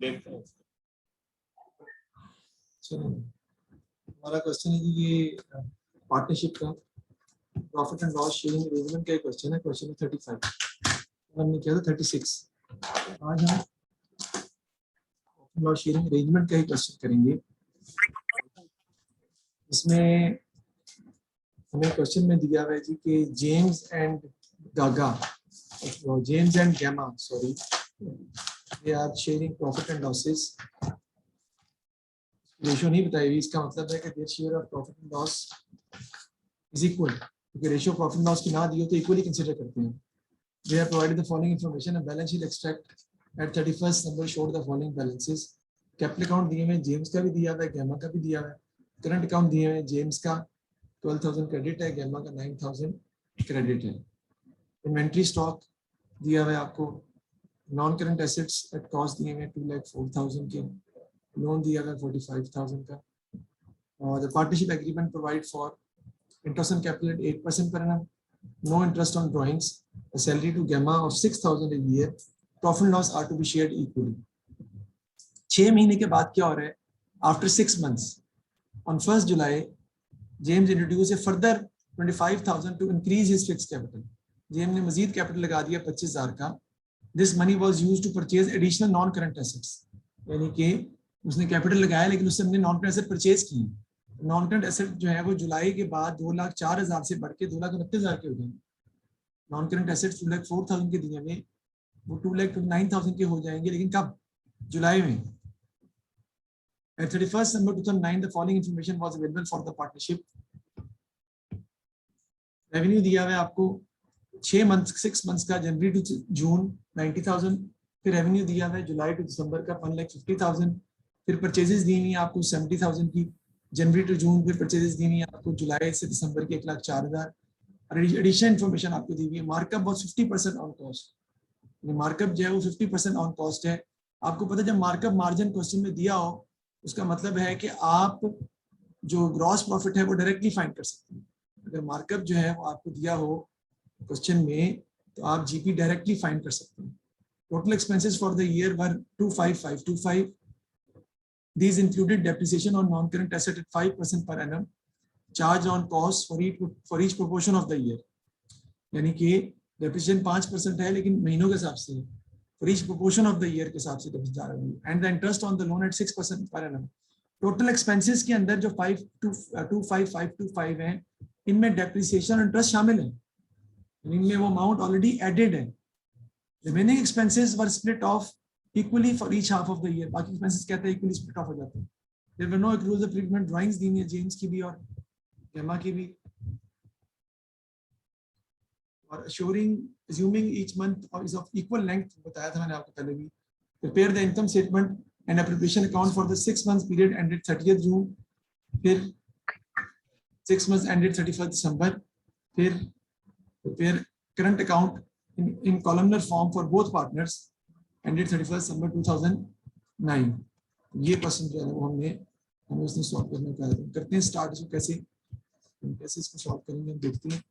देखते हैं। चलो हमारा क्वेश्चन है कि ये पार्टनरशिप का profit and loss sharing arrangement का क्वेश्चन है। क्वेश्चन है 35, हमने किया था 36। आज हम लॉस शेयरिंग अरेंजमेंट का ही क्वेश्चन करेंगे। इसमें हमें क्वेश्चन में दिया हुआ है जी कि James and Gamma sorry they are sharing profit and losses. Ratio नहीं बताई हुई, इसका मतलब है कि their share of profit and loss is equal, क्योंकि रेशियो प्रॉफिट एंड लॉस की ना दी हो तो इक्वली कंसीडर करते हैं। They have provided the following information, a balance sheet extract at 31 December showed the following balances. Capital account दिए हुए जेम्स का भी दिया हुआ है, गैमा का भी दिया हुआ है। करंट अकाउंट दिए हुए जेम्स का 12,000 क्रेडिट है, गैमा का 9,000 क्रेडिट है। इन्वेंट्री स्टॉक दिया हुआ है आपको। Non current assets at cost दिए हुए 2,04,000 के। लोन दिया हुआ 45,000 का। और the partnership agreement provide for interest on capital at 8% per annum, no interest on drawings, a salary to Gamma of 6,000 a year, profit and loss are to be shared equally. 6 महीने के बाद क्या हो रहा है? After 6 months, on 1st July, James introduced a further 25,000 to increase his fixed capital. James ने मजीद capital लगा दिया 25,000 का. This money was used to purchase additional non-current assets. यानी कि उसने कैपिटल लगाया लेकिन उससे हमने नॉन करंट एसेट परचेज की। नॉन करंट एसेट जो है वो जुलाई के बाद 2,04,000 से बढ़ के 2,29,000 के हो जाएंगे। नॉन करंट एसेट 2,04,000 के दिए में वो 2,29,000 के हो जाएंगे, लेकिन कब? जुलाई में। At 31st December 2009, the following information was available for the partnership. Revenue दिया हुआ है आपको 6 मंथ्स का, जनवरी टू जून 90,000। फिर रेवेन्यू दिया हुआ है जुलाई टू दिसंबर का 1,50,000। फिर परचेजेस दी हुई आपको 70,000 की जनवरी टू जून। फिर परचेजेस दी हुई आपको जुलाई से दिसंबर की 1,04,000। एडिशनल इन्फॉर्मेशन आपको दी हुई है। मार्कअप बहुत 50% ऑन कॉस्ट, मार्कअप जो है वो 50% ऑन कॉस्ट है। आपको पता है जब मार्कअप मार्जिन क्वेश्चन में दिया हो उसका मतलब है कि आप जो ग्रॉस प्रॉफिट है वो डायरेक्टली फाइंड कर सकते हैं। अगर मार्कअप जो है वो आपको दिया हो क्वेश्चन में तो आप जीपी डायरेक्टली फाइंड कर सकते हैं। Total expenses for the year were 25525। These included depreciation on non-current asset at 5% per annum, charge on cost for each proportion of the year. यानी कि depreciation 5% है लेकिन महीनों के हिसाब से, for each proportion of the year के हिसाब से जा रहा है। And the interest on the loan at 6% per annum. Total expenses के अंदर जो 25525 हैं, इनमें depreciation और interest शामिल है, इनमें वो amount already added है। Remaining expenses were split off equally for each half of the year. बाकी expenses कहते हैं equally split off हो जाते हैं। There were no accruals of treatment drawings दी है जेम्स की भी और गैमा की भी। और assuming each month is of equal length, बताया था मैंने आपको पहले भी। Prepare the income statement and appropriation account for the 6 months period ended 30th June, फिर 6 months ended 31st December, फिर prepare current account in columnar form for both partners ended 31st December 2009। ये question जो है वो हमें उसने solve करने का करते हैं। स्टार्ट इसको कैसे इसको सॉल्व करेंगे हम देखते हैं।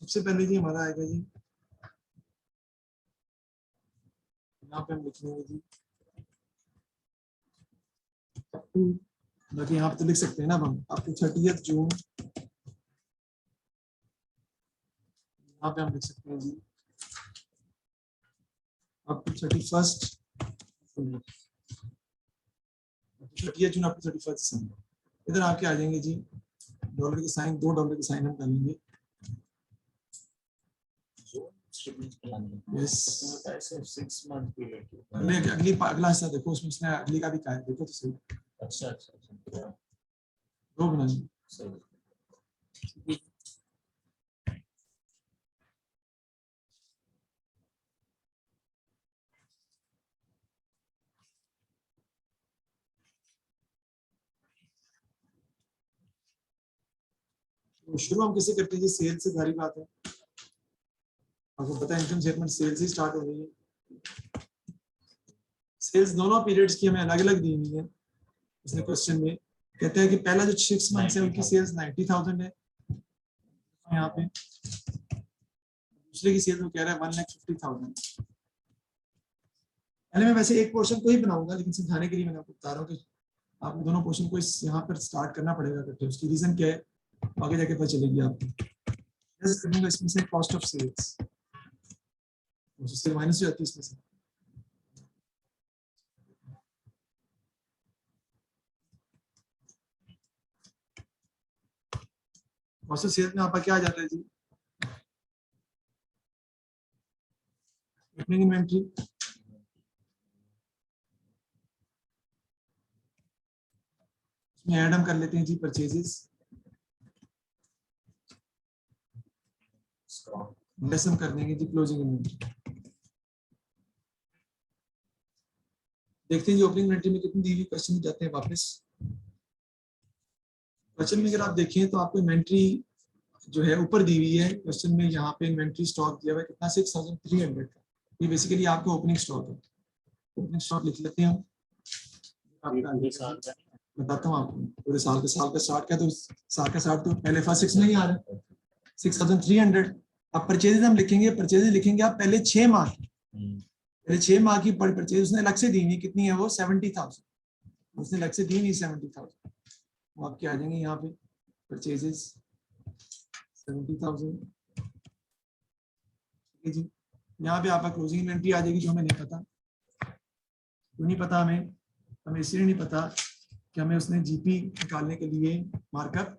सबसे पहले जी हमारा आएगा जी, यहाँ पे हम लिख लेंगे जी बाकी यहाँ पे तो लिख सकते हैं ना हम आपको 30th जून, यहाँ पे हम लिख सकते हैं जी आपको 31st जून आपको 31st दिसंबर। इधर आपके आ जाएंगे जी डॉलर के साइन, $2 के साइन हम डालेंगे। अगला हिस्सा देखो, उसमें उसने अगली का भी कहा है, देखो तो सही। अच्छा दो बनाइए। तो शुरू हम किससे करते हैं जी? सेल से, सारी बात है आपको पता है। इनकम स्टेटमेंट सेल से स्टार्ट हो रही है। सेल्स दोनों पीरियड्स की हमें अलग अलग दी हुई है इसने क्वेश्चन में। कहते हैं कि पहला जो 6 मंथ्स है उनकी सेल्स 90,000 है यहाँ पे, दूसरे की सेल्स वो कह रहा है 1,50,000। पहले मैं वैसे एक पोर्शन को ही बनाऊंगा, लेकिन समझाने के लिए मैंने आपको बता रहा हूँ कि आपको दोनों पोर्शन को इस यहाँ पर स्टार्ट करना पड़ेगा करके। उसकी रीजन क्या है आगे जाके पता चलेगी आपको। इसमें से कॉस्ट ऑफ सेल्स माइनस हो जाती है इसमें से। कॉस्ट ऑफ सेल्स में आपका क्या आ जाता है जी, ओपनिंग इन्वेंट्री, इसमें ऐड हम कर लेते हैं जी परचेजेस, लेस हम कर देंगे जी क्लोजिंग इन्वेंट्री। देखते हैं जी ओपनिंग इन्वेंट्री में कितनी दी हुई, क्वेश्चन में जाते हैं वापस। क्वेश्चन में अगर आप देखें तो आपको इन्वेंट्री जो है ऊपर दी हुई है क्वेश्चन में, यहाँ पे इन्वेंट्री स्टॉक दिया हुआ है कितना 6,300 का। ये बेसिकली आपको ओपनिंग स्टॉक है। ओपनिंग स्टॉक लिख लेते हैं हम, बताता हूँ आपको पूरे साल का स्टार्ट क्या, तो साल का स्टार्ट तो पहले फर्स्ट 6 में ही आ रहा है 6,300। अब परचेजेस हम लिखेंगे, परचेजेस लिखेंगे आप पहले 6 माह की, पहले 6 माह की परचेज उसने अलग से दी हुई, कितनी है वो 70,000, उसने अलग से दी हुई 70,000। वो आपके आ जाएंगे यहाँ पे परचेजेस 70,000, ठीक है जी। यहाँ पे आपका क्लोजिंग इन्वेंट्री आ जाएगी जो हमें नहीं पता। क्यों नहीं पता हमें, हमें इसलिए नहीं पता कि हमें उसने जीपी निकालने के लिए मार्कअप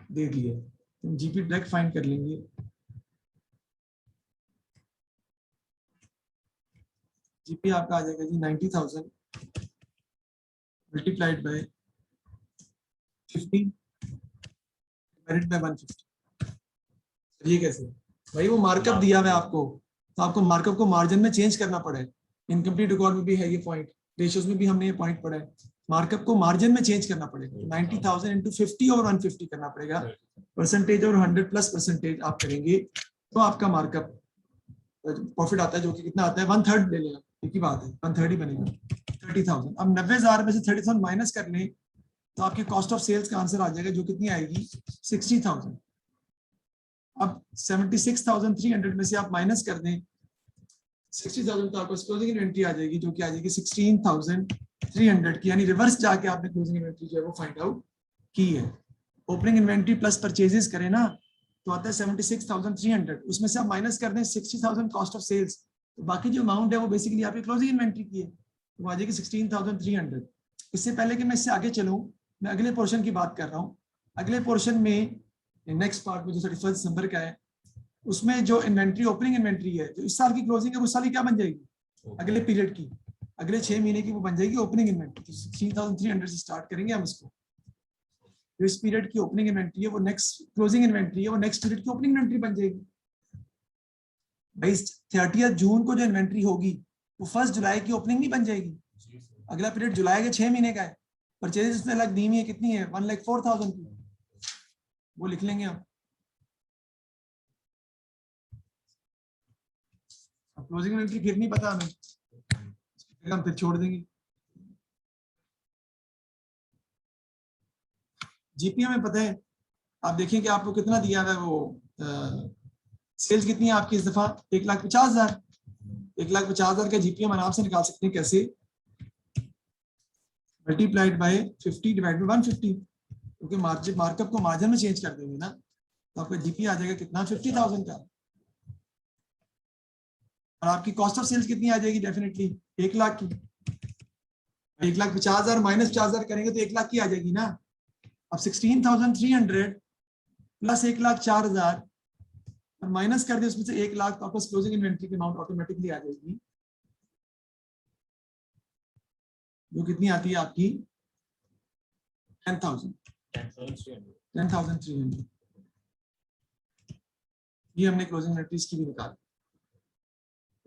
दे दिया है, तो हम जीपी डायरेक्ट फाइंड कर लेंगे। जीपी आपका आ जाएगा जी 90,000 मल्टीप्लाइड बाय 50 डिवाइडेड बाय 150। ये कैसे भाई, वो मार्कअप दिया हुआ है आपको, तो आपको मार्कअप को मार्जिन में चेंज करना पड़े। इनकम्प्लीट रिकॉर्ड में भी है ये पॉइंट, रेशियोज में भी हमने ये पॉइंट पढ़ा है, मार्कअप को मार्जिन में चेंज करना पड़ेगा। 90,000 इंटू 50 और 150 करना पड़ेगा, परसेंटेज और 100+% आप करेंगे तो आपका मार्कअप प्रॉफिट आता है, जो कि कितना आता है 1/3 ले लेगा, एक ही बात है 1/3 ही बनेगा 30,000। अब 90,000 में से 30,000 माइनस कर लें तो आपके कॉस्ट ऑफ सेल्स का आंसर आ जाएगा जो कितनी आएगी 60,000। अब 76,300 में से आप माइनस कर दें 60,000 तो आपको क्लोजिंग इन्वेंट्री आ जाएगी जो कि आ जाएगी 16,300 की, यानी रिवर्स जाके आपने क्लोजिंग इन्वेंट्री जो है वो फाइंड आउट की है। ओपनिंग इन्वेंट्री प्लस परचेजेस करें ना तो आता है 76,300, उसमें से आप माइनस कर दें 60,000 कॉस्ट ऑफ सेल्स, तो बाकी जो अमाउंट है वो बेसिकली आपकी क्लोजिंग इन्वेंट्री की है, तो वो आ जाएगी 16,300। इससे पहले कि मैं इससे आगे चलूँ, मैं अगले पोर्शन की बात कर रहा हूँ। अगले पोर्शन में नेक्स्ट पार्ट में जो 31 दिसंबर का है, उसमें जो इन्वेंट्री ओपनिंग इन्वेंट्री है जो इस साल की क्लोजिंग है, उस साल की क्या बन जाएगी, अगले पीरियड की, अगले 6 महीने की वो बन जाएगी ओपनिंग इन्वेंट्री। तो 16,300 से स्टार्ट करेंगे हम इसको। जो इस पीरियड की ओपनिंग इन्वेंट्री है वो नेक्स्ट क्लोजिंग इन्वेंट्री है, वो नेक्स्ट पीरियड की ओपनिंग इन्वेंट्री बन जाएगी। भाई 30 जून को जो इन्वेंट्री होगी वो 1 जुलाई की ओपनिंग नहीं बन जाएगी। अगला पीरियड जुलाई के 6 महीने का है, परचेजेस उसने अलग दी हुई है, कितनी है 1,04,000 की, वो लिख लेंगे हम। क्लोजिंग इन्वेंट्री फिर नहीं पता हमें, हम फिर छोड़ देंगे। जीपी हमें पता है, आप देखें कि आपको कितना दिया है वो सेल्स कितनी है आपकी इस दफा 1,50,000, 1,50,000 का जीपी हम आराम से निकाल सकते हैं। कैसे, मल्टीप्लाइड बाय 50 डिवाइड बाय 150, क्योंकि मार्कअप को मार्जिन में चेंज कर देंगे ना, तो आपका जीपी आ जाएगा कितना 50,000 का। और आपकी कॉस्ट ऑफ सेल्स कितनी आ जाएगी, डेफिनेटली 1 लाख की। 1,50,000 माइनस 50,000 करेंगे तो 1 लाख की आ जाएगी ना। अब 16,300 प्लस 1,04,000 और माइनस कर दे उसमें से 1 लाख, तो आपको क्लोजिंग इन्वेंट्री की अमाउंट ऑटोमेटिकली आ जाएगी, जो कितनी आती है आपकी 10,300। ये हमने क्लोजिंग इन्वेंट्रीज की भी निकाली,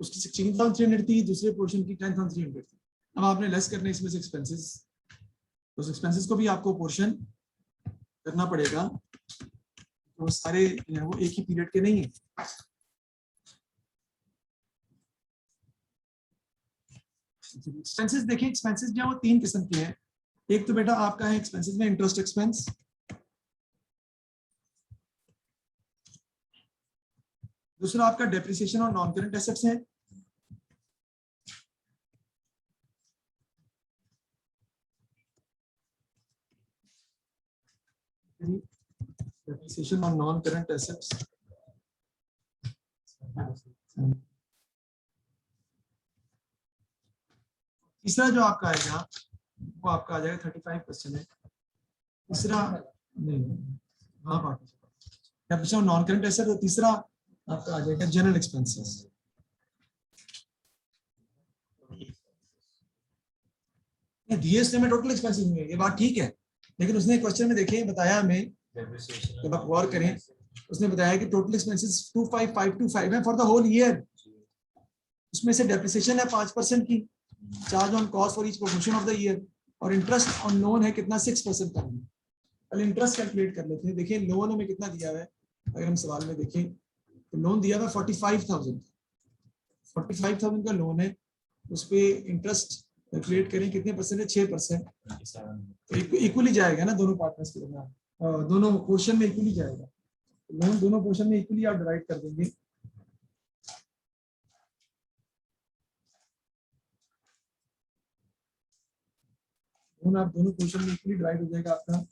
उसकी 16,300 थी, दूसरे पोर्शन की 10,300 थी। अब आपने लेस करने इसमें से एक्सपेंसेस, उस एक्सपेंसेस को भी आपको पोर्शन करना पड़ेगा, तो सारे वो एक ही पीरियड के नहीं है। एक्सपेंसेस देखिए, एक्सपेंसेस जो है वो तीन किस्म के हैं। एक तो बेटा आपका है एक्सपेंसेस में इंटरेस्ट एक्सपेंस, दूसरा आपका डेप्रिसिएशन और नॉन करंट एसेट्स है, डेप्रिसिएशन और नॉन करंट एसेट्स। तीसरा जो आपका आएगा वो आपका आ जाएगा 35% है। तीसरा नहीं, हाँ डेप्रिसिएशन नॉन करंट एसेट, और तीसरा आपका आ जाएगा जनरल एक्सपेंसेस। दिए इसने में टोटल एक्सपेंसेस में, ये बात ठीक है, लेकिन उसने क्वेश्चन में देखें बताया हमें, जब आप गौर करें उसने बताया कि टोटल एक्सपेंसेस 25525 है फॉर द होल ईयर। उसमें से डेप्रिसिएशन है 5% की, charge on cost for each portion of the year, और इंटरेस्ट ऑन लोन है कितना 6% का। पहले इंटरेस्ट कैलकुलेट कर लेते हैं। देखिए लोन हमें कितना दिया हुआ है, अगर हम सवाल में देखें तो लोन दिया हुआ है 45,000 का लोन है, उस पे इंटरेस्ट कैलकुलेट करें कितने परसेंट है, 6%। इक्वली जाएगा ना दोनों पार्टनर्स के दरमियान, दोनों पोर्शन में इक्वली जाएगा। लोन दोनों पोर्शन में इक्वली आप डिवाइड कर देंगे। लोन आप दोनों पोर्शन में इक्वली डिवाइड हो जाएगा आपका।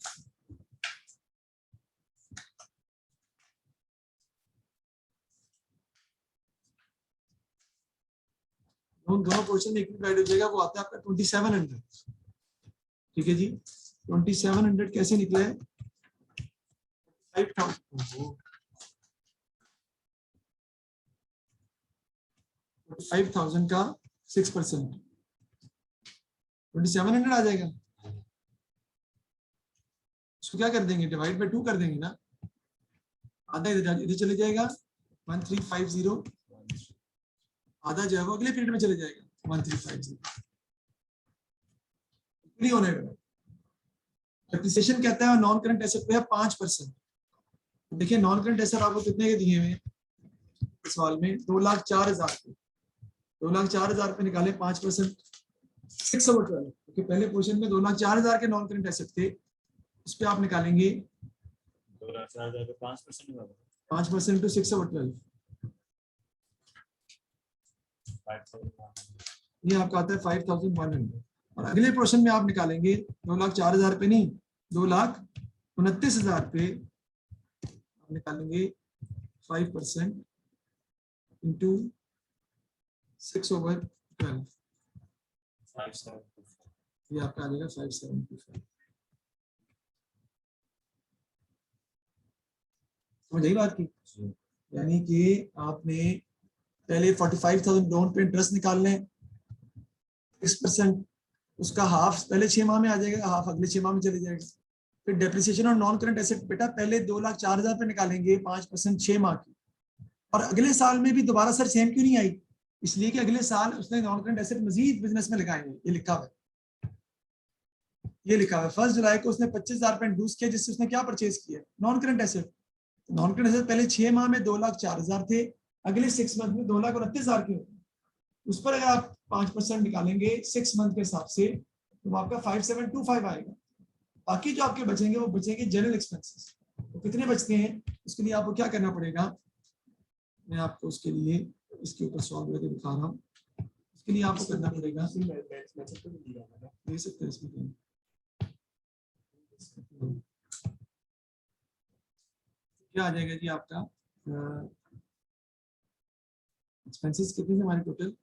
लोन दोनों पोर्शन में इक्वली डिवाइड हो जाएगा, वो आता है आपका 2700। ठीक है जी, 2700 कैसे निकला है, 5,000 का 6%, 2700 आ जाएगा। उसको क्या कर देंगे, डिवाइड बाय 2 कर देंगे ना, आधा इधर चले जाएगा 1350, आधा जो है वो अगले पीरियड में चले जाएगा 1350। नहीं होने का डेप्रिसिएशन कहता है नॉन करंट एसेट पे है 5%। देखिए नॉन करंट एसेट आपको कितने के दिए हुए सवाल में, 2,04,000 पे, 2,04,000 पे निकाले 5%, 612, क्योंकि पहले पोर्शन में 2,04,000 के नॉन करंट एसेट थे, उस पे आप निकालेंगे 5% टू 612, ये आपका आता है 5,100। और अगले पोर्शन में आप निकालेंगे 2,04,000 पे नहीं, 2,29,000 पे आप निकालेंगे 5% इंटू 6/12, ये आपका आ जाएगा 5,725। समझ आई बात की, यानी कि आपने पहले 45,000 लोन पे इंटरेस्ट निकाल लें 6%, उसका हाफ पहले 6 माह में आ जाएगा, हाफ अगले 6 माह में चले जाएगा। फिर डेप्रिसिएशन और नॉन करंट एसेट बेटा पहले 2,04,000 पे निकालेंगे 5% 6 माह की, और अगले साल में भी दोबारा सर सेम क्यों नहीं आई, इसलिए कि अगले साल उसने नॉन करंट एसेट मजीद बिजनेस में लगाए हैं। ये लिखा हुआ है, ये लिखा हुआ है 1 जुलाई को उसने 25,000 पे इंड्यूस किया, जिससे उसने क्या परचेज किया, non current asset. Non current asset पहले 6 माह में 2,04,000 थे, अगले 6 मंथ में 2,29,000 के, उस पर अगर आप 5% निकालेंगे 6 मंथ के हिसाब से तो आपका 5,725 आएगा। बाकी जो आपके बचेंगे वो बचेंगे जनरल एक्सपेंसेस। तो कितने बचते हैं, उसके लिए आपको क्या करना पड़ेगा, मैं आपको उसके लिए इसके ऊपर सॉल्व करके दिखा रहा हूँ। इसके लिए आपको करना पड़ेगा, दे सकते हैं इसमें क्या आ जाएगा जी आपका एक्सपेंसेस कितने थे हमारे टोटल,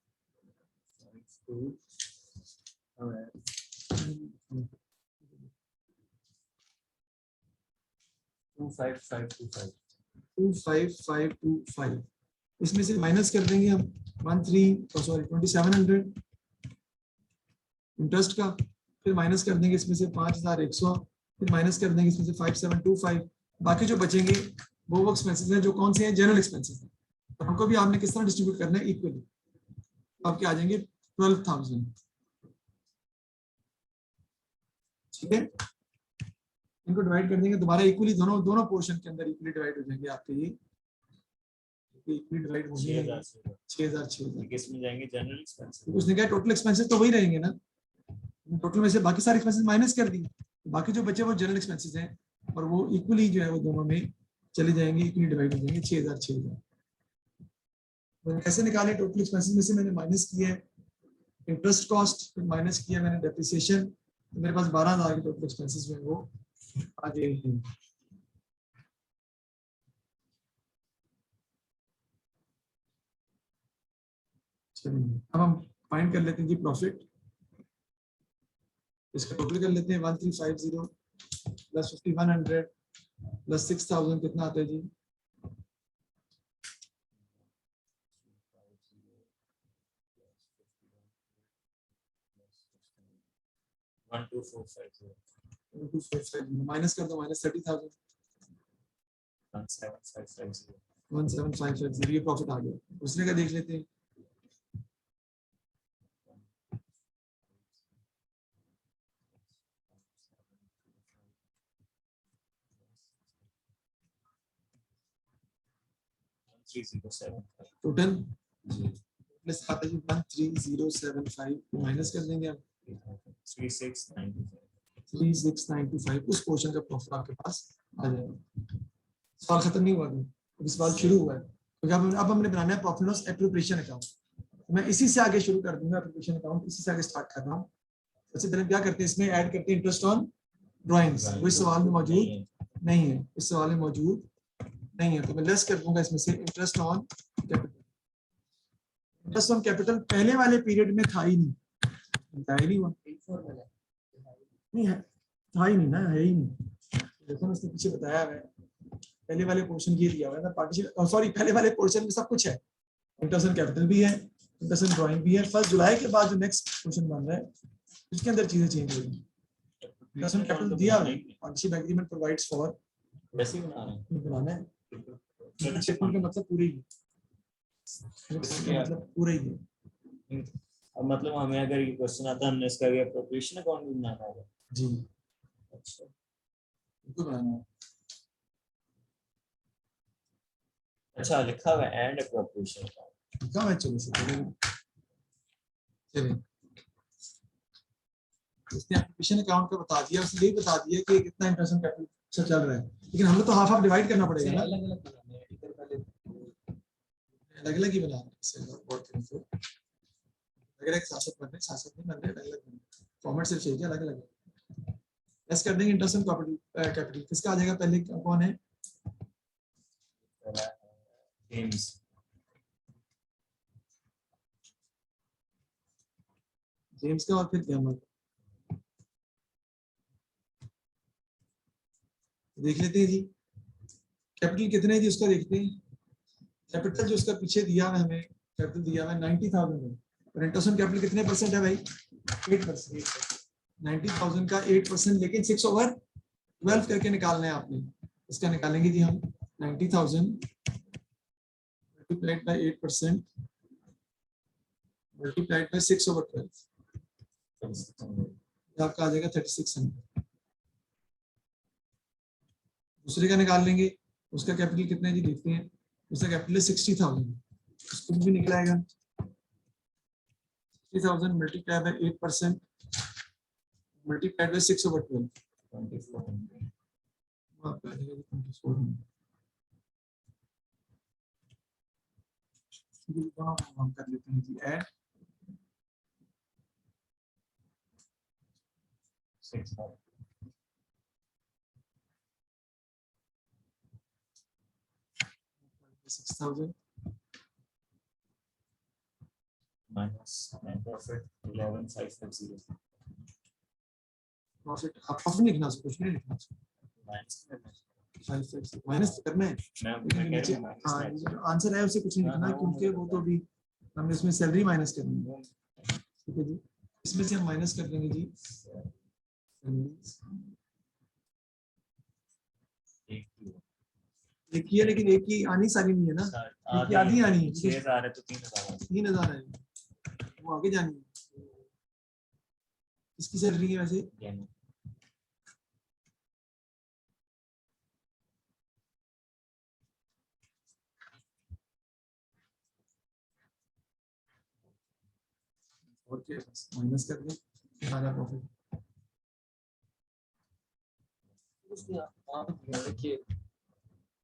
25525, इसमें से माइनस कर देंगे हम 2700 इंटरेस्ट का, फिर माइनस कर देंगे इसमें से 5,100, फिर माइनस कर देंगे इसमें से 5,725, बाकी जो बचेंगे वो एक्सपेंसेस हैं जो कौन से हैं, जनरल एक्सपेंसेस हैं। तो हमको भी आपने किस तरह डिस्ट्रीब्यूट करना है, इक्वली। आपके आ जाएंगे 12,000, ठीक है, इनको डिवाइड कर देंगे दोबारा इक्वली, दोनों पोर्शन के अंदर इक्वली डिवाइड हो जाएंगे आपके ये। इक्वली डिवाइड होंगे 6,000 किसमें जाएंगे? General expenses. उसने कहा टोटल एक्सपेंसेस तो वही रहेंगे ना, टोटल में से बाकी सारे एक्सपेंसेस माइनस कर दिए, बाकी जो बचे वो जनरल एक्सपेंसेस हैं और वो इक्वली जो है वो दोनों में चले जाएंगे, इक्वली डिवाइड हो जाएंगे 6,000। तो कैसे निकाले? टोटल एक्सपेंसेस में से मैंने माइनस किया है इंटरेस्ट कॉस्ट, फिर माइनस किया मैंने डेप्रिसिएशन, तो मेरे पास 12,000 के टोटल एक्सपेंसेस में वो आ गए हैं। चलिए अब हम फाइंड कर लेते हैं जी प्रॉफिट, इसका टोटल कर लेते हैं 1350 प्लस 5100 प्लस 6000 कितना आता है जी? 12450 माइनस कर दो, माइनस 30,000 17550, ये प्रॉफिट आ गया। दूसरे का देख लेते हैं। टोटल प्लस खाता है 13075, माइनस कर देंगे आप 36,925, उस पोर्शन का प्रॉफिट आपके पास आ जाएगा। सवाल खत्म नहीं हुआ, अभी सवाल शुरू हुआ है, तो अब हमने बनाना है प्रॉफिट लॉस एप्रोप्रिएशन अकाउंट। मैं इसी से आगे शुरू कर दूंगा, एप्रोप्रिएशन अकाउंट इसी से आगे स्टार्ट कर रहा हूँ। सबसे पहले क्या करते हैं, इसमें ऐड करते हैं इंटरेस्ट ऑन ड्राइंग्स, वो इस सवाल में मौजूद नहीं है, इस सवाल में मौजूद नहीं है, तो मैं लेस कर दूंगा इसमें से interest on capital. Interest on capital पहले वाले पीरियड में था ही नहीं, नहीं हुआ, नहीं है, था ही नहीं ना, है ही नहीं। देखो उसने पीछे बताया है, पहले वाले पोर्शन ये दिया हुआ है ना, पार्टीशन, सॉरी पहले वाले पोर्शन में सब कुछ है, इंटरेस्ट ऑन कैपिटल भी है, इंटरेस्ट ऑन ड्राइंग भी है। 1 जुलाई के बाद जो नेक्स्ट पोर्शन बन रहा है उसके अंदर चीजें चेंज हो रही हैं। इंटरेस्ट ऑन कैपिटल दिया हुआ है, पार्टनरशिप एग्रीमेंट प्रोवाइड्स फॉर, वैसे ही बनाना है स्टेटमेंट का मतलब पूरे ही, मतलब पूरे ही है। अब मतलब हमें अगर ये क्वेश्चन आता है, हमने इसका भी एप्रोप्रिएशन अकाउंट भी बनाना होगा जी। अच्छा, बिल्कुल बनाना है। अच्छा लिखा हुआ है एंड एप्रोप्रिएशन अकाउंट लिखा हुआ है, चलो चलिए उसने एप्रोप्रिएशन अकाउंट का बता दिया, उसने यही बता दिया कि कितना इंटरेस्ट ऑन कैपिटल से चल रहा है, लेकिन हमें तो हाफ हाफ डिवाइड करना पड़ेगा ना, अलग अलग बनाना है, इधर पहले अलग अलग ही बनाना है, इससे बहुत तो अगर एक साथ बन रहे, साथ नहीं बन रहे, अलग अलग फॉर्मेट से चाहिए, अलग अलग लेस कर देंगे इंटरेस्ट ऑन कैपिटल। कैपिटल किसका आ जाएगा पहले, कौन है? जेम्स जेम्स का, और फिर क्या देख लेते हैं जी, कैपिटल कितने है जी उसका देखते हैं। कैपिटल जो उसका पीछे दिया है हमें, कैपिटल दिया हुआ है 90,000 है, और इंटरेस्ट ऑन कैपिटल कितने परसेंट है भाई? 8%। 90,000 का 8%, लेकिन 6/12 करके निकालना है आपने। इसका निकालेंगे जी हम 90,000 मल्टीप्लाइड बाय 8% मल्टीप्लाइड बाय 6/12, आपका आ जाएगा 3600। दूसरे का निकाल लेंगे, उसका कैपिटल कितना है जी देखते हैं, उसका कैपिटल 60,000, उसको भी निकलाएगा 60,000 मल्टीप्लाई बाय 8% मल्टीप्लाइड बाय 6/12, 2400। हम कर लेते हैं जी ऐड 6,000 माइनस प्रॉफिट 11,550 प्रॉफिट, आप प्रॉफिट नहीं लिखना, कुछ नहीं लिखना, माइनस करना है, हाँ आंसर है उसे कुछ नहीं लिखना, क्योंकि वो तो भी हमने इसमें सैलरी माइनस करनी है, ठीक है जी। इसमें से हम माइनस कर देंगे जी एक ही है, लेकिन एक की आनी सारी नहीं है ना, एक की आधी आनी है, 6,000 है तो 3,000 है, वो आगे जानी है। किसकी सैलरी है वैसे? और क्या माइनस कर दें हमारा प्रॉफिट। उसमें आप देखिए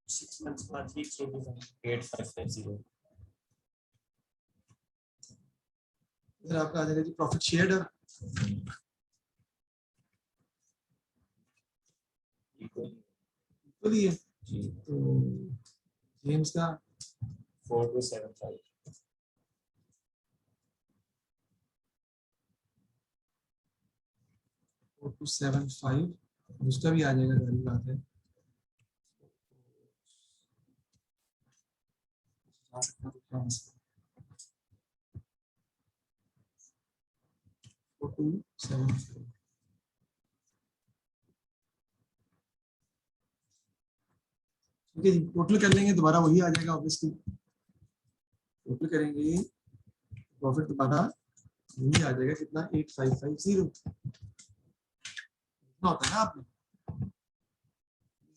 6 months बाद ही changes हैं 8550 इधर आपका आ जाएगा जी प्रॉफिट शेयर्ड इक्वली है। जी तो जेम्स का 4275 4275 उसका भी आ जाएगा, वैल्यू बात है। ठीक है जी, टोटल कर लेंगे दोबारा वही आ जाएगा ऑब्वियसली। टोटल करेंगे प्रॉफिट दोबारा वही आ जाएगा, कितना 8550 इतना होता है ना आपने।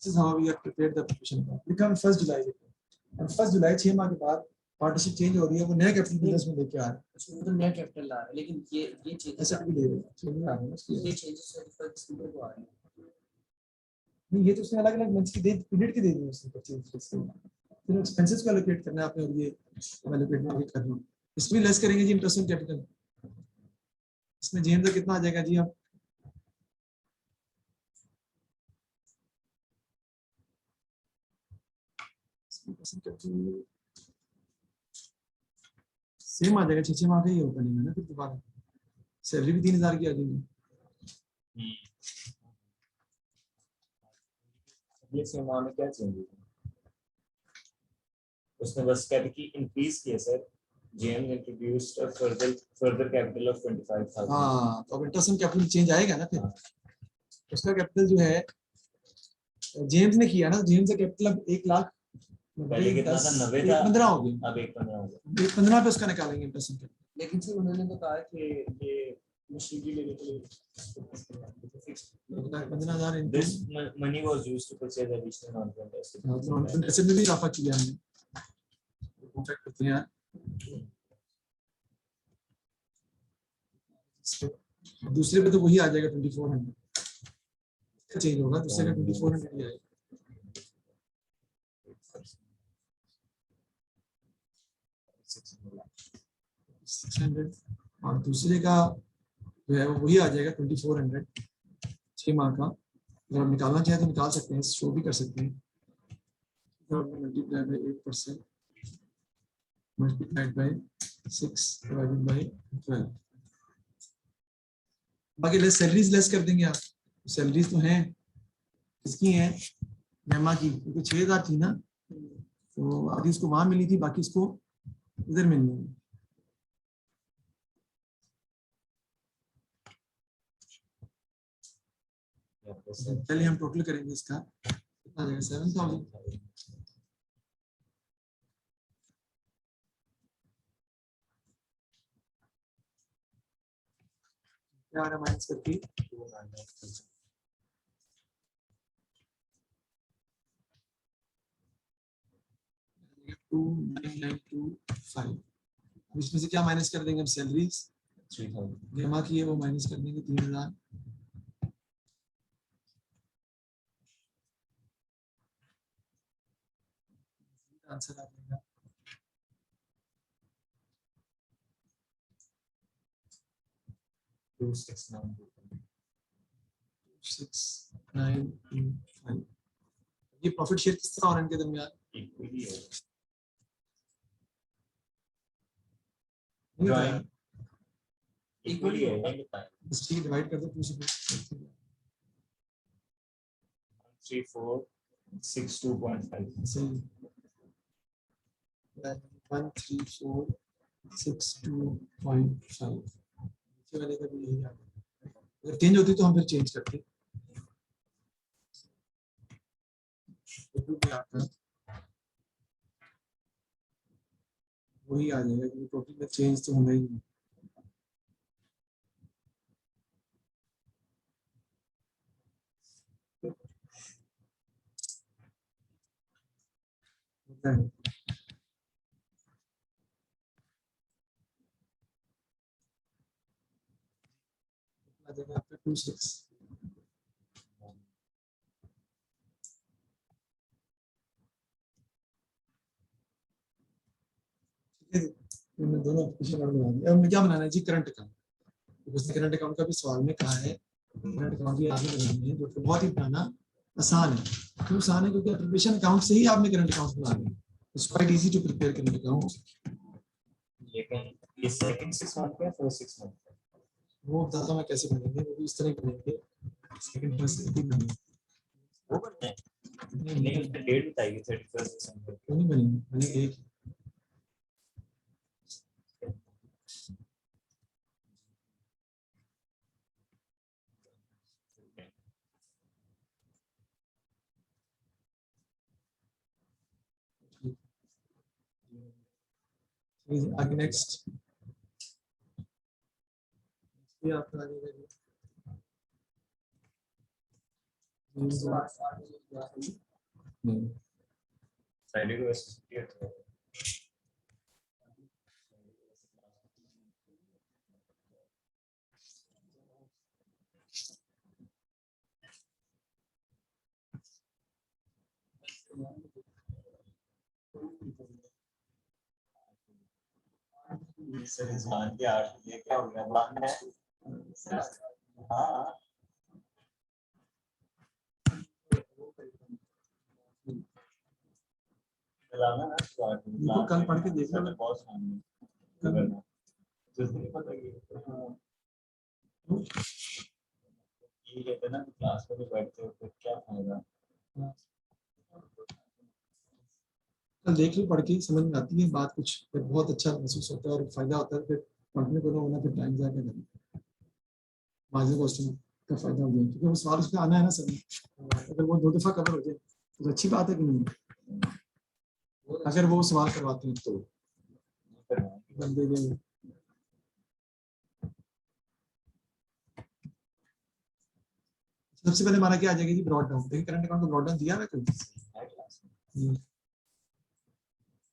This is how we have prepared the application. लिखा हम 1 जुलाई लिखा और 1 जुलाई 6 माह के बाद पार्टनरशिप चेंज हो रही है, वो नया कैपिटल बिजनेस में लेके आ रहा है। उसमें तो नया कैपिटल ला रहा है, लेकिन ये चेंजेस ऐसा भी ले रहे हैं, चेंज आ रहा है उसकी। ये चेंजेस 31 दिसंबर को आ रहे हैं। नहीं, ये तो उसने अलग अलग मंथ्स की दे, पीरियड की दे दी उसने परचेज। फिर एक्सपेंसेस को एलोकेट करना है आपने, और ये एलोकेट करना। इसमें लेस करेंगे जी इंटरेस्ट ऑन कैपिटल। इसमें जेएम का कितना आ जाएगा जी आप? सेम आ जाएगा, 6 माह का ही होगा नहीं ना फिर दोबारा। सैलरी भी 3000 की आ जाएगी। अगले सीमा में क्या चेंज हुआ? उसने बस कैपिटल इंक्रीज किया sir. JM introduced a further capital of 25000। हाँ, तो अब इंटरेस्ट ऑन कैपिटल चेंज आएगा ना फिर। उसका कैपिटल जो है जेम्स ने किया ना, जेम्स का कैपिटल अब 1 लाख पहले कितना था? 90 था, 15 हो गया। अब 115 हो गया। 115 पे उसका निकालेंगे इंटरेस्ट ऑन कैपिटल। लेकिन फिर उन्होंने तो कहा कि ये मशीनरी लेने के लिए fix 15,000 into This money was used to purchase additional non-current assets. ऐसे में भी इजाफा किया हमने। कॉन्ट्रैक्ट करते हैं दूसरे पे तो वही आ जाएगा 2400 चेंज होगा, दूसरे का 2400 ही आएगा। 600 और दूसरे का जो है वो वही आ जाएगा 2400 6 माह का। अगर आप निकालना चाहें तो निकाल सकते हैं, शो भी कर सकते हैं। Multiply by 8% multiplied by 6 divided by 12। बाकी लेस सैलरीज लेस कर देंगे आप। सैलरीज तो हैं, किसकी हैं? मेमा की, क्योंकि 6000 थी ना, तो आधी उसको वहां मिली थी, बाकी इसको इधर मिलनी है। पहले हम टोटल करेंगे इसका, कितना आ जाएगा 7000। क्या आ रहा है माइनस करके 2925। इसमें से क्या माइनस कर देंगे हम? सैलरीज 3000। जमा की है वो माइनस कर देंगे 3000। आंसर आ जाएगा 269225। ये प्रॉफिट शेयर किस तरह और इनके दरमियान इक्वली है। नहीं बताया? इक्वली है, नहीं बताया। बस ठीक है, डिवाइड कर दो 2 से। 3462.5। सही 13462.5 नीचे वाले का भी यही आ गया। अगर चेंज होती तो हम फिर चेंज करते। आपका वही आ जाएगा क्योंकि टोटल में चेंज तो होना ही नहीं। होता है आ जाएगा आपका 26। ठीक है जी, मैंने दोनों एप्लीकेशन बना दिया। अब हमें क्या बनाना है जी, करंट अकाउंट। उसने करंट अकाउंट का भी सवाल में कहा है, करंट अकाउंट भी आगे बनानी है, जो कि बहुत ही बनाना आसान है। क्यों आसान है? क्योंकि एप्लीकेशन अकाउंट से ही आपने करंट अकाउंट बना लिया। It's quite easy to prepare current account. ये सेकंड 6 मंथ का, फर्स्ट 6 मंथ का। वो बताता हूं मैं कैसे बनेंगे, वो भी इस तरह बनेंगे। सेकंड फर्स्ट भी बनेंगे, वो बनते हैं नहीं नहीं, नहीं उसमें डेट बताइए 31 दिसंबर। वो नहीं बनेंगे, बनेंगे एक। आगे नेक्स्ट ये आपका आ जाएगा जी। नहीं, फ्राइडे को वैसे छुट्टी होती है। सर इंसान के 8 ये क्या हो गया बाद में? हाँ चलाना ना बिल्कुल, कल पढ़ के देख लो। बहुत सामने जिस दिन पता कि ये कहते हैं ना क्लास में भी बैठते हो तो क्या फायदा। कल देख लो, पढ़ के समझ में आती है बात कुछ, फिर बहुत अच्छा महसूस होता है और फायदा होता है। फिर कंटिन्यू करो, वरना फिर टाइम जाके करना मार्जिनल कॉस्टिंग का फायदा हो जाए, क्योंकि वो सवाल उसमें आना है ना सर। अगर वो 2 दफा कवर हो जाए तो अच्छी बात है कि नहीं। अगर वो सवाल करवाते हैं तो बंदे के सबसे पहले हमारा क्या आ जाएगा जी, ब्रॉड डाउन। देखिए करंट अकाउंट का ब्रॉड डाउन दिया है कोई?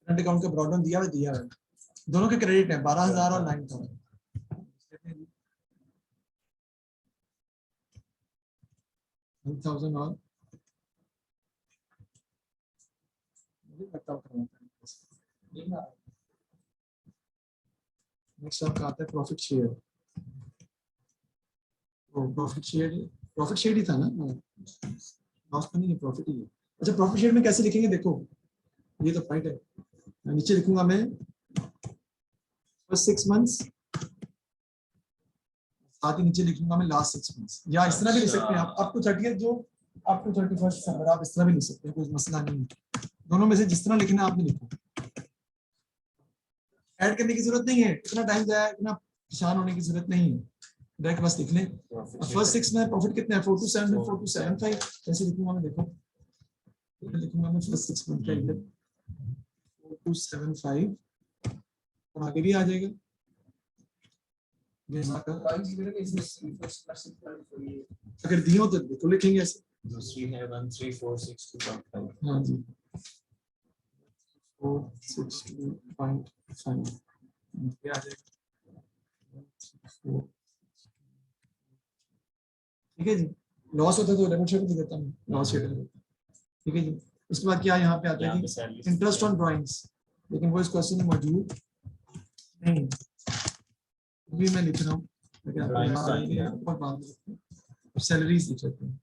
करंट अकाउंट का ब्रॉड डाउन दिया है। दोनों के क्रेडिट है 12,000 और 9,000। 9,000 और नेक्स्ट आपका आता है प्रॉफिट शेयर। प्रॉफिट शेयर ही था ना, लॉस तो नहीं है, प्रॉफिट ही है। अच्छा, प्रॉफिट शेयर में कैसे लिखेंगे? देखो ये तो पॉइंट है, मैं नीचे लिखूंगा मैं फर्स्ट 6 मंथ्स, साथ ही नीचे लिखूंगा मैं लास्ट 6 मंथ्स, या इस तरह भी लिख सकते हैं आप, अप टू 30th जो अप टू 31st दिसंबर, आप इस तरह भी लिख सकते हैं, कोई मसला नहीं है। दोनों में से जिस तरह लिखना आपने लिखो, ऐड करने की जरूरत नहीं है, इतना टाइम जाए, इतना परेशान होने की जरूरत नहीं है, डायरेक्ट बस लिख लें। फर्स्ट 6 में प्रॉफिट कितना है? 427 4275 ऐसे लिखूंगा मैं। देखो लिखूंगा मैं फर्स्ट 6 मंथ का इंडेक्स 4275 और आगे भी आ जाएगा। अगर दिए हो तो लिखेंगे ऐसे। दूसरी है 134625। हाँ जी 462.5 ये आ जाएगा। ठीक है जी, लॉस होता है तो डेबिट शेयर भी देता हूँ, लॉस शेयर ठीक है जी। उसके बाद क्या यहाँ पे आता है जी, इंटरेस्ट ऑन ड्राइंग्स, लेकिन वो इस क्वेश्चन में मौजूद नहीं, भी मैं लिख रहा हूँ। सैलरीज लिख सकते हैं,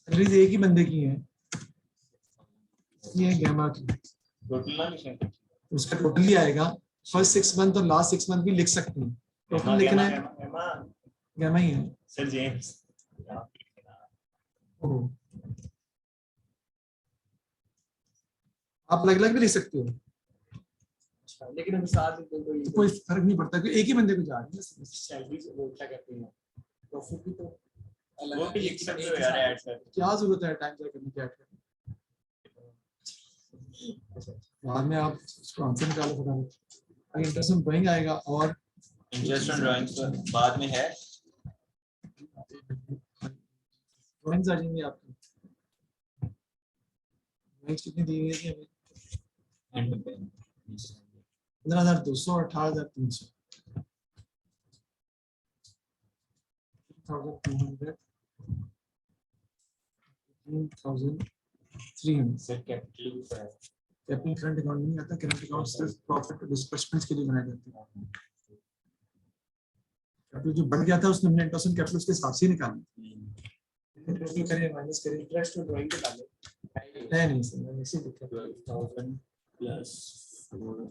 सैलरीज एक ही बंदे की है, ये गैमा की, उसका टोटल ही आएगा। फर्स्ट 6 मंथ और लास्ट 6 मंथ भी लिख सकते हैं, टोटल लिखना है गैमा ही है। सर जेम्स आप अलग अलग भी लिख सकते हो, लेकिन अभी साथ में कोई कोई फर्क नहीं पड़ता, क्योंकि एक ही बंदे को जा रही है। सैलरी से वो क्या कहते हैं, प्रॉफिट भी तो वो भी लिख सकते हो यार, ऐड कर। क्या जरूरत है टाइम जाए करने की, ऐड करने बाद में आप उसको आंसर निकालो फटाफट। अगर इंटरेस्ट ऑन ड्राइंग आएगा और इंटरेस्ट ऑन ड्राइंग्स बाद में है, ड्राइंग्स आ जाएंगे आपकी। ड्राइंग्स कितनी दी गई है हमें? 15,200 और 18,300। 15,200, 15,300. Sir capital capital current account नहीं आता, करंट अकाउंट सिर्फ प्रॉफिट डिस्बर्समेंट्स के लिए बनाए जाते हैं। कैपिटल जो बढ़ गया था उसने हमने इंटरेस्ट कैपिटल उसके हिसाब से ही निकाला टोटल करें माइनस करें इंटरेस्ट और ड्राइंग के डालें है नहीं सर, मैंने इसी लिखा 12,000 प्लस 4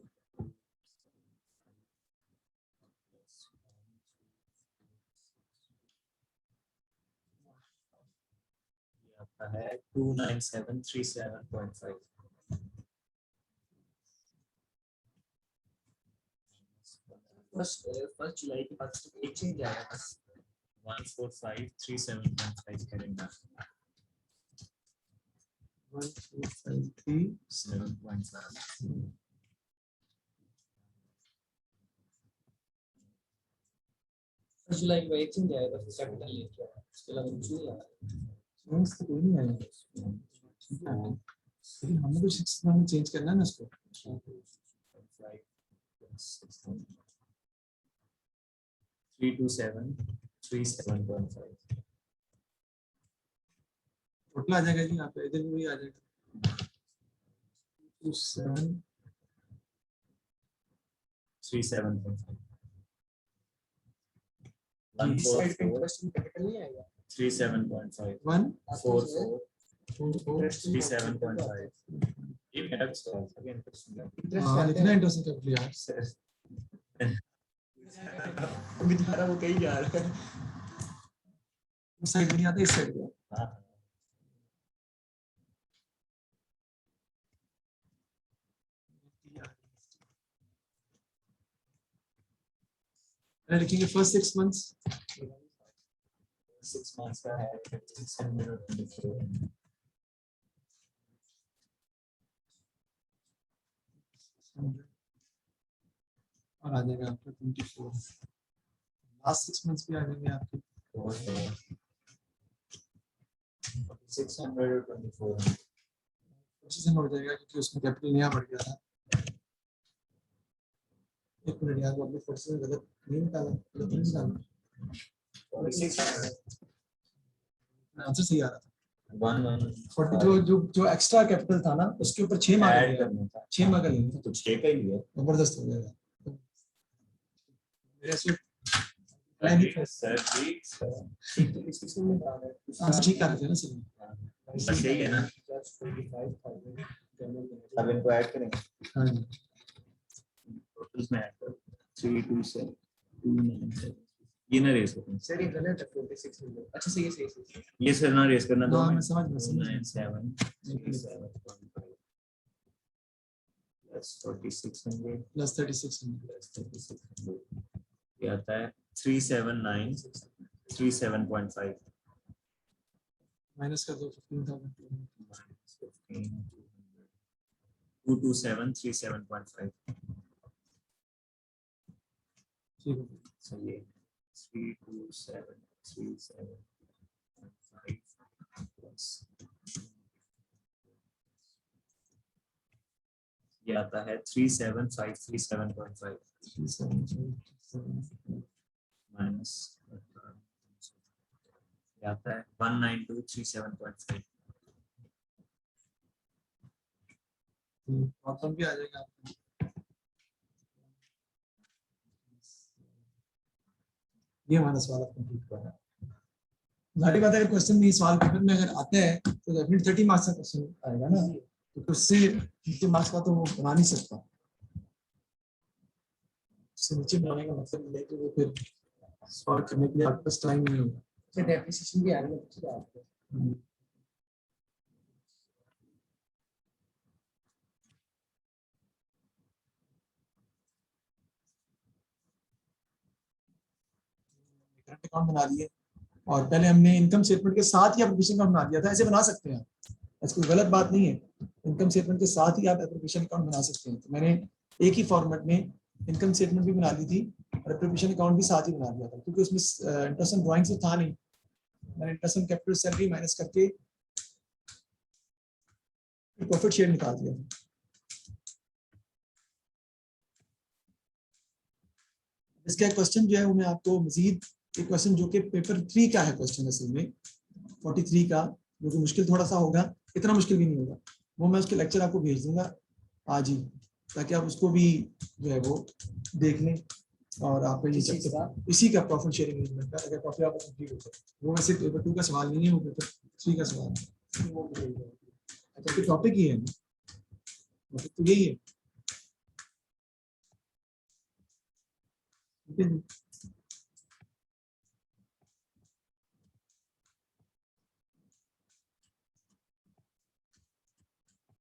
आता है 29737.5 फर्स्ट जुलाई के बाद तो एक चेंज आया बस 14537.5 करेंगे 1453 7.5 फर्स्ट जुलाई को एक चेंज आया बस कैपिटल लेके आया उसके अलावा कुछ नहीं आया चेंज तो कोई नहीं आया, ठीक है, लेकिन हमने तो 6 में चेंज करना है ना इसको। 32737.5 टोटल आ जाएगा जी, यहाँ पे इधर भी वही आ जाएगा 27 37.5 इस साइड पे इंटरेस्ट में कैपिटल नहीं आएगा 37.5 1 44 37.5 ये मेरा सवाल था कि इंटरेस्ट हाँ लिखना इंटरेस्ट कैपिटल यार, बेचारा वो कहीं जा रहा है उस साइड नहीं आता, इस साइड पे हाँ लिखेंगे फर्स्ट 6 मंथ्स 6 months का है 624 और आ जाएगा आपका 24, लास्ट 6 मंथ्स भी आ जाएंगे आपके 624 अच्छे हो जाएगा क्योंकि उसमें कैपिटल नया बढ़ गया था। एक मिनट यार, वो अपने फोर्स में गलत नहीं निकाला, गलत नहीं निकाला, आंसर सही आ रहा था। 40 जो एक्स्ट्रा कैपिटल था ना उसके ऊपर 6 मार्क ऐड लगे, करना था 6 मार्क लगे, तो 6 का ही है जबरदस्त हो जाएगा मेरे से। सर जी आंसर ठीक आ रहे थे ना सर, बस यही है ना, अब इनको ऐड करेंगे हाँ जी टोटल्स में ऐड करो 327 297 ये ना रेस करना सर ये गलत है 46 में अच्छा सही है सही ये सर ना रेस करना दो हाँ, में मैं समझ गया, 297 प्लस 4600 प्लस 36 प्लस 3600 ये आता है 37937.5 माइनस कर दो 15,000 22737.5 ठीक है। so ये 32737.5 plus ये आता है 37537.5 माइनस ये आता है 19237.5 और कम भी आ जाएगा आपको। ये हमारा सवाल कंप्लीट कर रहा है। जाहिर बात है अगर क्वेश्चन में सवाल पेपर में अगर आता है तो डेफिनेटली 30 मार्क्स का क्वेश्चन आएगा ना, तो उससे नीचे मार्क्स का तो वो बना नहीं सकता, उससे नीचे बनाने का मतलब है कि वो फिर सॉल्व करने के लिए आपके पास टाइम नहीं होगा। से डेप्रिसिएशन भी आ रहा है अच्छी बात है करंट अकाउंट बना दिए और पहले हमने इनकम स्टेटमेंट के साथ ही एप्लीकेशन अकाउंट बना दिया था, ऐसे बना सकते हैं आप, ऐसी कोई गलत बात नहीं है, इनकम स्टेटमेंट के साथ ही आप एप्लीकेशन अकाउंट बना सकते हैं। तो मैंने एक ही फॉर्मेट में इनकम स्टेटमेंट भी बना ली थी और एप्लीकेशन अकाउंट भी साथ ही बना दिया था, क्योंकि उसमें इंटरेस्ट एंड ड्राइंग से था नहीं, मैंने interest and capital salary minus करके प्रॉफिट शेयर निकाल दिया। इसका क्वेश्चन जो है वो मैं आपको मजीद एक क्वेश्चन जो कि पेपर 3 का है क्वेश्चन असल में 43 का, जो कि मुश्किल थोड़ा सा होगा, इतना मुश्किल भी नहीं होगा। वो मैं उसके लेक्चर आपको भेज दूंगा आज ही, ताकि आप उसको भी जो है वो देख लें और आप ये किस चीज़ का? इसी का प्रॉफिट शेयरिंग अरेंजमेंट का अगर टॉपिक आपको कंप्लीट हो जाए। वो वैसे पेपर 2 का सवाल नहीं है, वो पेपर 3 का सवाल है। वो भी देंगे। अच्छा, टॉपिक ही है, टॉपिक तो यही है। ठीक है जी।